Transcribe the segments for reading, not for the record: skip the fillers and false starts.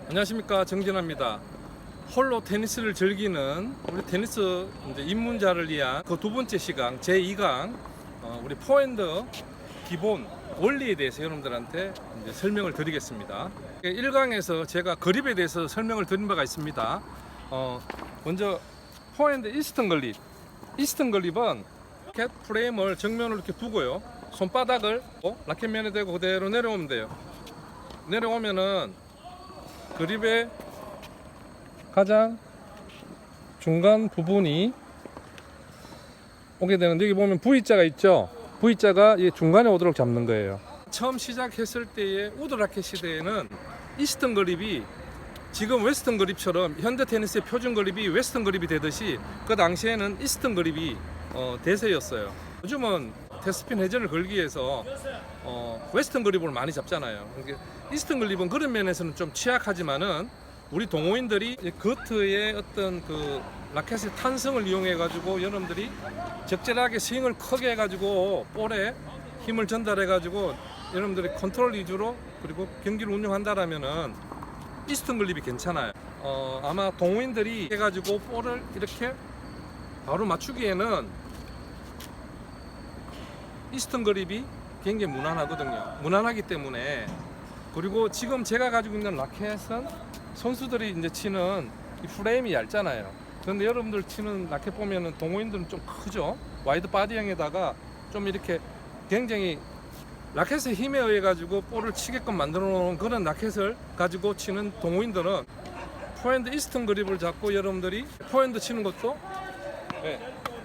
안녕하십니까, 정진아입니다. 홀로 테니스를 즐기는 우리 테니스 이제 입문자를 위한 그 두 번째 시간 제2강 우리 포핸드 기본 원리에 대해서 여러분들한테 이제 설명을 드리겠습니다. 1강에서 제가 그립에 대해서 설명을 드린 바가 있습니다. 먼저 포핸드 이스턴 그립. 이스턴 그립은 라켓 프레임을 정면으로 이렇게 두고요. 손바닥을 라켓면에 대고 그대로 내려오면 돼요. 내려오면은 그립의 가장 중간 부분이 오게 되는데, 여기 보면 V자가 있죠. V자가 이 중간에 오도록 잡는 거예요. 처음 시작했을 때의 우드 라켓 시대에는 이스턴 그립이 지금 웨스턴 그립처럼 현대 테니스의 표준 그립이 웨스턴 그립이 되듯이 그 당시에는 이스턴 그립이 대세였어요. 요즘은 테스핀 회전을 걸기 위해서 웨스턴 그립을 많이 잡잖아요. 그러니까 이스턴 그립은 그런 면에서는 좀 취약하지만은 우리 동호인들이 거트의 어떤 그 라켓의 탄성을 이용해 가지고 여러분들이 적절하게 스윙을 크게 해 가지고 볼에 힘을 전달해 가지고 여러분들이 컨트롤 위주로 그리고 경기를 운영한다라면은 이스턴 그립이 괜찮아요. 아마 동호인들이 해 가지고 볼을 이렇게 바로 맞추기에는 이스턴 그립이 굉장히 무난하거든요. 무난하기 때문에, 그리고 지금 제가 가지고 있는 라켓은 선수들이 이제 치는 이 프레임이 얇잖아요. 그런데 여러분들 치는 라켓 보면은 동호인들은 좀 크죠. 와이드 바디형에다가 좀 이렇게 굉장히 라켓의 힘에 의해 가지고 볼을 치게끔 만들어 놓은 그런 라켓을 가지고 치는 동호인들은 포핸드 이스턴 그립을 잡고 여러분들이 포핸드 치는 것도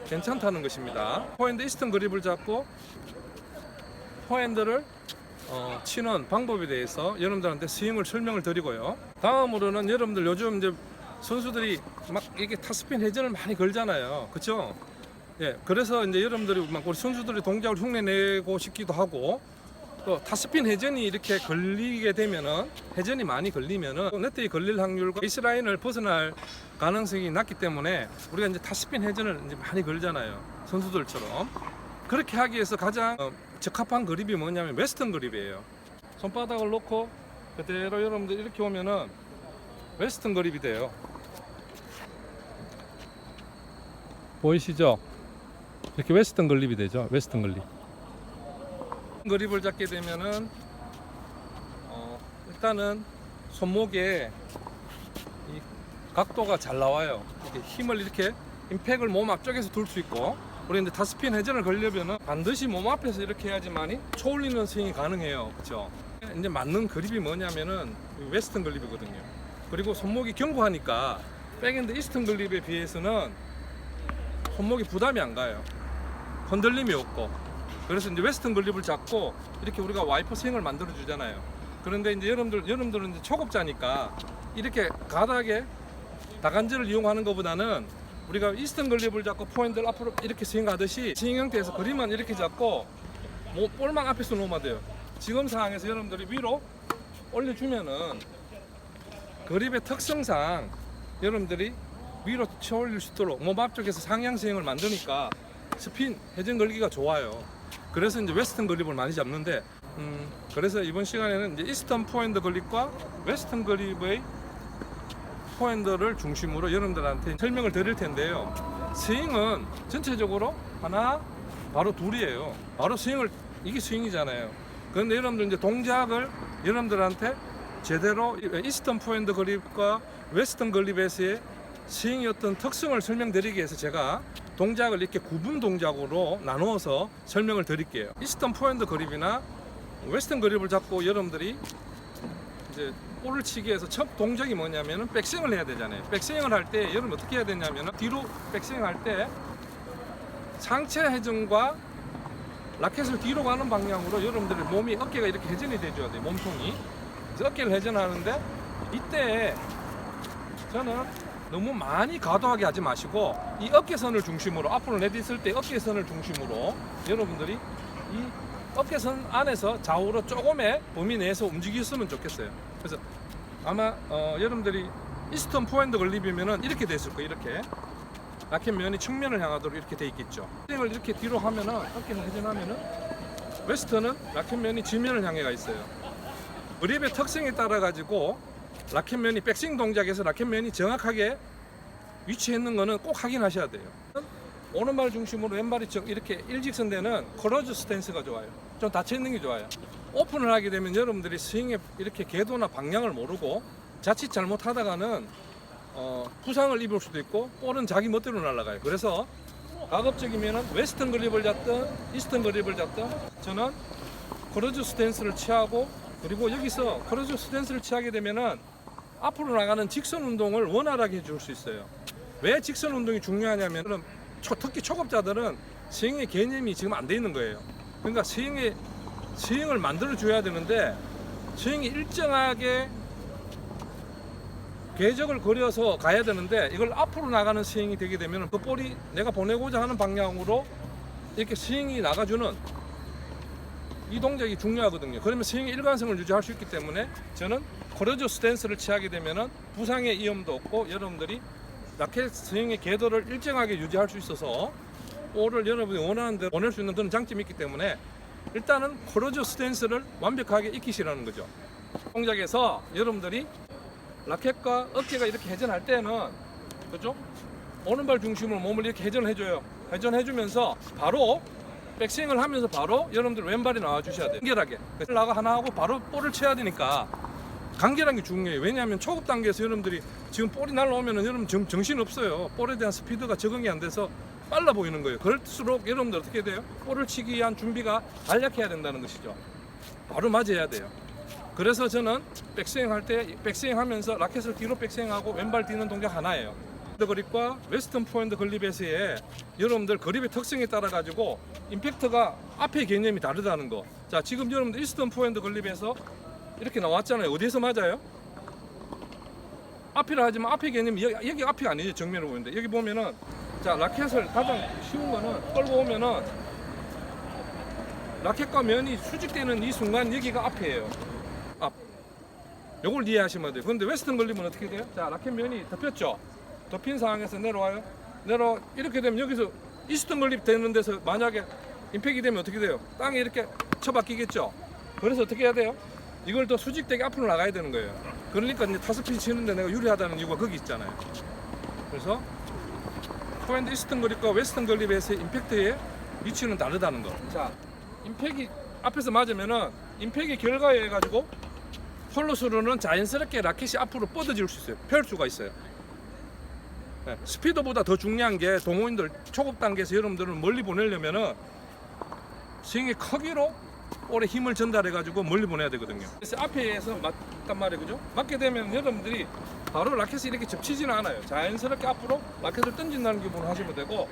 괜찮다는 것입니다. 포핸드 이스턴 그립을 잡고 포핸드를 치는 방법에 대해서 여러분들한테 스윙을 설명을 드리고요. 다음으로는 여러분들 요즘 이제 선수들이 막 이게 탑스핀 회전을 많이 걸잖아요. 그렇죠? 예, 그래서 이제 여러분들이 막 우리 선수들의 동작을 흉내내고 싶기도 하고, 또 탑스핀 회전이 이렇게 걸리게 되면은, 회전이 많이 걸리면은 네트에 걸릴 확률과 베이스라인을 벗어날 가능성이 낮기 때문에 우리가 이제 탑스핀 회전을 이제 많이 걸잖아요. 선수들처럼. 그렇게 하기 위해서 가장 적합한 그립이 뭐냐면 웨스턴 그립이에요. 손바닥을 놓고 그대로 여러분들 이렇게 오면은 웨스턴 그립이 돼요. 보이시죠? 이렇게 웨스턴 그립이 되죠. 웨스턴 그립. 그립을 잡게 되면은 일단은 손목에 이 각도가 잘 나와요. 이렇게 힘을 이렇게 임팩을 몸 앞쪽에서 둘 수 있고, 우리 이제 탑스핀 회전을 걸려면은 반드시 몸 앞에서 이렇게 해야지만이 초올리는 스윙이 가능해요. 그렇죠? 이제 맞는 그립이 뭐냐면은 웨스턴 그립이거든요. 그리고 손목이 견고하니까 백핸드 이스턴 그립에 비해서는 손목이 부담이 안 가요. 흔들림이 없고. 그래서 이제 웨스턴 그립을 잡고 이렇게 우리가 와이퍼 스윙을 만들어 주잖아요. 그런데 이제 여러분들은 이제 초급자니까 이렇게 가닥에 다간지를 이용하는 것보다는 우리가 이스턴 그립을 잡고 포핸드를 앞으로 이렇게 스윙하듯이 스윙 형태에서 그립만 이렇게 잡고 볼만 앞에서 놓으면 돼요. 지금 상황에서 여러분들이 위로 올려주면은 그립의 특성상 여러분들이 위로 쳐올릴 수 있도록 몸 앞쪽에서 상향 스윙을 만드니까 스핀 회전 걸기가 좋아요. 그래서 이제 웨스턴 그립을 많이 잡는데, 그래서 이번 시간에는 이제 이스턴 포핸드 그립과 웨스턴 그립의 포핸드를 중심으로 여러분들한테 설명을 드릴 텐데요. 스윙은 전체적으로 하나, 바로 둘이에요. 바로 스윙을, 이게 스윙이잖아요. 그런데 여러분들 이제 동작을 여러분들한테 제대로 이스턴 포핸드 그립과 웨스턴 그립에서의 스윙의 어떤 특성을 설명드리기 위해서 제가 동작을 이렇게 구분 동작으로 나누어서 설명을 드릴게요. 이스턴 포핸드 그립이나 웨스턴 그립을 잡고 여러분들이 이제 볼을 치기 위해서 첫 동작이 뭐냐면은 백스윙을 해야 되잖아요. 백스윙을 할 때 여러분 어떻게 해야 되냐면은 뒤로 백스윙 할 때 상체 회전과 라켓을 뒤로 가는 방향으로 여러분들의 몸이, 어깨가 이렇게 회전이 돼줘야 돼요. 몸통이. 그래서 어깨를 회전하는데, 이때 저는 너무 많이 과도하게 하지 마시고 이 어깨선을 중심으로, 앞으로 내딛을 때 어깨선을 중심으로 여러분들이 이 어깨선 안에서 좌우로 조금의 범위 내에서 움직였으면 좋겠어요. 그래서 아마 여러분들이 이스턴 포핸드 그립이면은 이렇게 됐을 거예요. 이렇게 라켓 면이 측면을 향하도록 이렇게 돼 있겠죠. 스윙을 이렇게 뒤로 하면은, 어깨를 회전하면은 웨스턴은 라켓 면이 지면을 향해 가 있어요. 그립의 특성에 따라 가지고 라켓면이 백스윙 동작에서 라켓면이 정확하게 위치해 있는 거는 꼭 확인하셔야 돼요. 오른발 중심으로 왼발이 이렇게 일직선되는 크로즈 스탠스가 좋아요. 좀 닫혀 있는 게 좋아요. 오픈을 하게 되면 여러분들이 스윙의 이렇게 궤도나 방향을 모르고 자칫 잘못하다가는 부상을 입을 수도 있고 볼은 자기 멋대로 날아가요. 그래서 가급적이면 웨스턴 그립을 잡든 이스턴 그립을 잡든 저는 크로즈 스탠스를 취하고, 그리고 여기서 크로즈 스탠스를 취하게 되면은 앞으로 나가는 직선 운동을 원활하게 해줄 수 있어요. 왜 직선 운동이 중요하냐면 특히 초급자들은 스윙의 개념이 지금 안 돼 있는 거예요. 그러니까 스윙을 만들어 줘야 되는데 스윙이 일정하게 궤적을 그려서 가야 되는데 이걸 앞으로 나가는 스윙이 되게 되면 그 볼이 내가 보내고자 하는 방향으로 이렇게 스윙이 나가주는 이 동작이 중요하거든요. 그러면 스윙의 일관성을 유지할 수 있기 때문에 저는 크로즈 스탠스를 취하게 되면 부상의 위험도 없고 여러분들이 라켓 스윙의 궤도를 일정하게 유지할 수 있어서 볼을 여러분이 원하는 대로 보낼 수 있는 그런 장점이 있기 때문에 일단은 크로즈 스탠스를 완벽하게 익히시라는 거죠. 동작에서 여러분들이 라켓과 어깨가 이렇게 회전할 때는, 그죠? 오른발 중심으로 몸을 이렇게 회전을 해줘요. 회전해주면서 바로 백스윙을 하면서 바로 여러분들 왼발이 나와 주셔야 돼요. 간결하게. 나가 하나 하고 바로 볼을 쳐야 되니까 간결한 게 중요해요. 왜냐하면 초급 단계에서 여러분들이 지금 볼이 날라오면은 여러분 정신 없어요. 볼에 대한 스피드가 적응이 안 돼서 빨라 보이는 거예요. 그럴수록 여러분들 어떻게 돼요? 볼을 치기 위한 준비가 간략해야 된다는 것이죠. 바로 맞아야 돼요. 그래서 저는 백스윙 할 때 백스윙 하면서 라켓을 뒤로 백스윙하고 왼발 뛰는 동작 하나예요. 그립과 웨스턴 포핸드 그립에서의 여러분들 그립의 특성에 따라 가지고 임팩트가 앞의 개념이 다르다는 거. 자, 지금 여러분들 이스턴 포핸드 그립에서 이렇게 나왔잖아요. 어디에서 맞아요? 앞이라 하지만 앞의 개념이 여기 앞이 아니죠. 정면으로 보는데 여기 보면은, 자, 라켓을 가장 쉬운 거는 끌고 오면은 라켓과 면이 수직되는 이 순간 여기가 앞이에요. 앞. 요걸 이해하시면 돼요. 근데 웨스턴 그립은 어떻게 돼요? 자, 라켓 면이 덮였죠. 덮인 상황에서 내려와요. 이렇게 되면 여기서 이스턴 그립 되는 데서 만약에 임팩이 되면 어떻게 돼요? 땅에 이렇게 쳐박히겠죠. 그래서 어떻게 해야 돼요? 이걸 더 수직되게 앞으로 나가야 되는 거예요. 그러니까 이제 타스핀 치는데 내가 유리하다는 이유가 거기 있잖아요. 그래서 포핸드 이스턴 그립과 웨스턴 그립에서의 임팩트의 위치는 다르다는 거. 자, 임팩이 앞에서 맞으면은 임팩의 결과에 의해 가지고 폴로스로는 자연스럽게 라켓이 앞으로 뻗어질 수 있어요. 펼 수가 있어요. 네, 스피드보다 더 중요한 게 동호인들 초급 단계에서 여러분들은 멀리 보내려면은 스윙의 크기로 볼에 힘을 전달해 가지고 멀리 보내야 되거든요. 그래서 앞에서 맞단 말이에요. 그죠? 맞게 되면 여러분들이 바로 라켓이 이렇게 접치지는 않아요. 자연스럽게 앞으로 라켓을 던진다는 기분을 하시면 되고,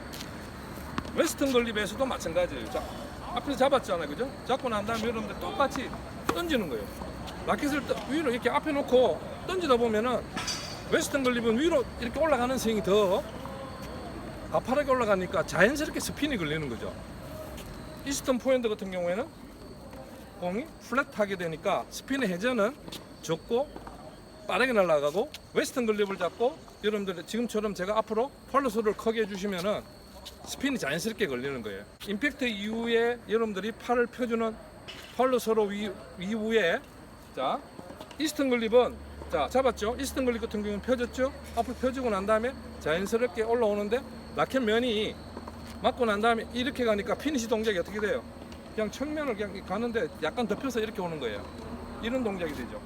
웨스턴 그립에서도 마찬가지예요. 자, 앞에서 잡았잖아요. 그죠? 잡고 난 다음에 여러분들 똑같이 던지는 거예요. 라켓을 위로 이렇게 앞에 놓고 던지다 보면은 웨스턴 그립은 위로 이렇게 올라가는 스윙이 더 가파르게 올라가니까 자연스럽게 스핀이 걸리는 거죠. 이스턴 포핸드 같은 경우에는 공이 플랫하게 되니까 스핀의 회전은 적고 빠르게 날아가고, 웨스턴 그립을 잡고 여러분들 지금처럼 제가 앞으로 폴로스를 크게 해주시면은 스핀이 자연스럽게 걸리는 거예요. 임팩트 이후에 여러분들이 팔을 펴주는 폴로스로 이후에, 자, 이스턴 그립은, 자, 잡았죠? 이스턴 그립 같은 경우는 펴졌죠? 앞으로 펴주고 난 다음에 자연스럽게 올라오는데 라켓 면이 맞고 난 다음에 이렇게 가니까 피니시 동작이 어떻게 돼요? 그냥 측면을 그냥 가는데 약간 덮여서 이렇게 오는 거예요. 이런 동작이 되죠.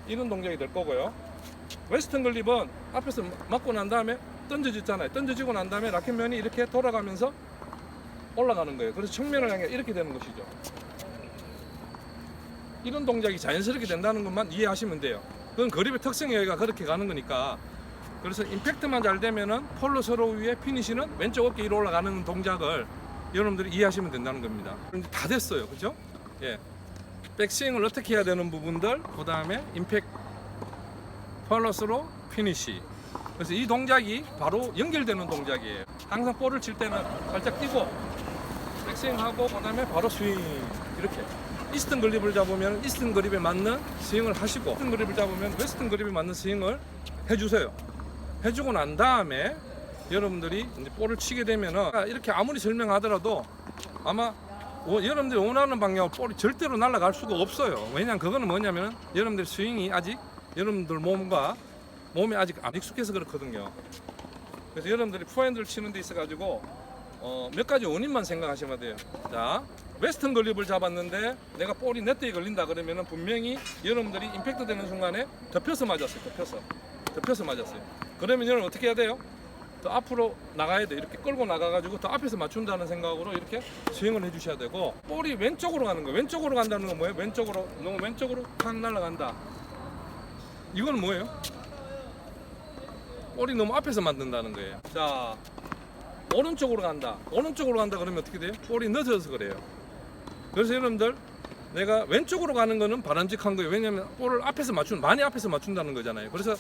이런 동작이 될 거고요. 웨스턴 그립은 앞에서 맞고 난 다음에 던져졌잖아요. 던져지고 난 다음에 라켓 면이 이렇게 돌아가면서 올라가는 거예요. 그래서 측면을 향해 이렇게 되는 것이죠. 이런 동작이 자연스럽게 된다는 것만 이해하시면 돼요. 그건 그립의 특성에 의해 그렇게 가는 거니까. 그래서 임팩트만 잘 되면은 폴로서로 위에 피니시는 왼쪽 어깨 위로 올라가는 동작을 여러분들이 이해하시면 된다는 겁니다. 이제 다 됐어요. 그죠? 예. 백스윙을 어떻게 해야 되는 부분들, 그 다음에 임팩트, 폴로서로 피니시. 그래서 이 동작이 바로 연결되는 동작이에요. 항상 볼을 칠 때는 살짝 뛰고 백스윙하고 그 다음에 바로 스윙, 이렇게. 이스턴 그립을 잡으면 이스턴 그립에 맞는 스윙을 하시고, 웨스턴 그립을 잡으면 웨스턴 그립에 맞는 스윙을 해주세요. 해주고 난 다음에 여러분들이 이제 볼을 치게 되면은 이렇게 아무리 설명하더라도 아마 여러분들이 원하는 방향으로 볼이 절대로 날아갈 수가 없어요. 왜냐면 그거는 뭐냐면 여러분들 스윙이 아직 여러분들 몸이 아직 안 익숙해서 그렇거든요. 그래서 여러분들이 포핸드를 치는 데 있어 가지고 몇 가지 원인만 생각하시면 돼요. 자, 웨스턴 그립을 잡았는데 내가 볼이 네트에 걸린다 그러면은 분명히 여러분들이 임팩트 되는 순간에 덮여서 맞았어요. 덮여서 맞았어요. 그러면 여러분 어떻게 해야 돼요? 더 앞으로 나가야 돼. 이렇게 끌고 나가가지고 더 앞에서 맞춘다는 생각으로 이렇게 스윙을 해주셔야 되고, 볼이 왼쪽으로 가는 거예요. 왼쪽으로 간다는 건 뭐예요? 너무 왼쪽으로 탁 날아간다. 이건 뭐예요? 볼이 너무 앞에서 만든다는 거예요. 자, 오른쪽으로 간다 그러면 어떻게 돼요? 볼이 늦어서 그래요. 그래서 여러분들, 내가 왼쪽으로 가는 거는 바람직한 거예요. 왜냐면 볼을 많이 앞에서 맞춘다는 거잖아요. 그래서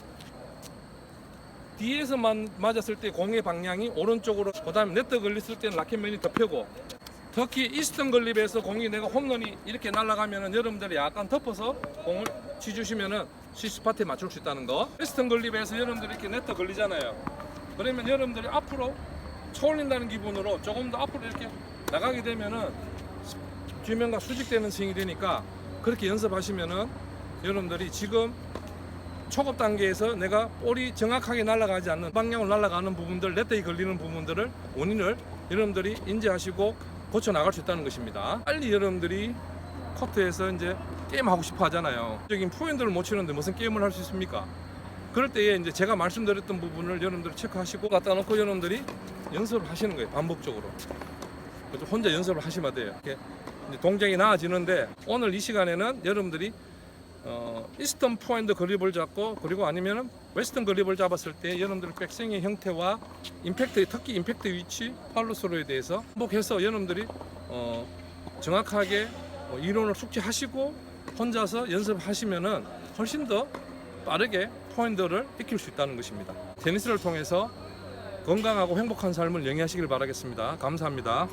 뒤에서만 맞았을 때 공의 방향이 오른쪽으로, 그 다음에 네트 걸렸을 때는 라켓면이 더 펴고, 특히 이스턴 걸립에서 공이 내가 홈런이 이렇게 날아가면은 여러분들이 약간 덮어서 공을 치주시면은 스위스팟에 맞출 수 있다는 거. 이스턴 걸립에서 여러분들이 이렇게 네트 걸리잖아요. 그러면 여러분들이 앞으로 쳐올린다는 기분으로 조금 더 앞으로 이렇게 나가게 되면은 뒷면과 수직되는 스윙이 되니까, 그렇게 연습하시면은 여러분들이 지금 초급 단계에서 내가 볼이 정확하게 날아가지 않는 방향으로 날아가는 부분들, 네트에 걸리는 부분들을, 원인을 여러분들이 인지하시고 고쳐 나갈 수 있다는 것입니다. 빨리 여러분들이 코트에서 이제 게임하고 싶어 하잖아요. 적인 포핸드를 못 치는데 무슨 게임을 할 수 있습니까? 그럴 때에 이제 제가 말씀드렸던 부분을 여러분들이 체크하시고 갖다 놓고 여러분들이 연습을 하시는 거예요. 반복적으로. 그래서 혼자 연습을 하시면 돼요. 이렇게 이제 동작이 나아지는데, 오늘 이 시간에는 여러분들이 이스턴 포핸드 그립을 잡고, 그리고 아니면은 웨스턴 그립을 잡았을 때 여러분들 백스윙의 형태와 임팩트, 특히 임팩트 위치, 팔로스로에 대해서 반복해서 여러분들이 정확하게 이론을 숙지하시고 혼자서 연습하시면은 훨씬 더 빠르게 포핸드를 익힐 수 있다는 것입니다. 테니스를 통해서 건강하고 행복한 삶을 영위하시길 바라겠습니다. 감사합니다.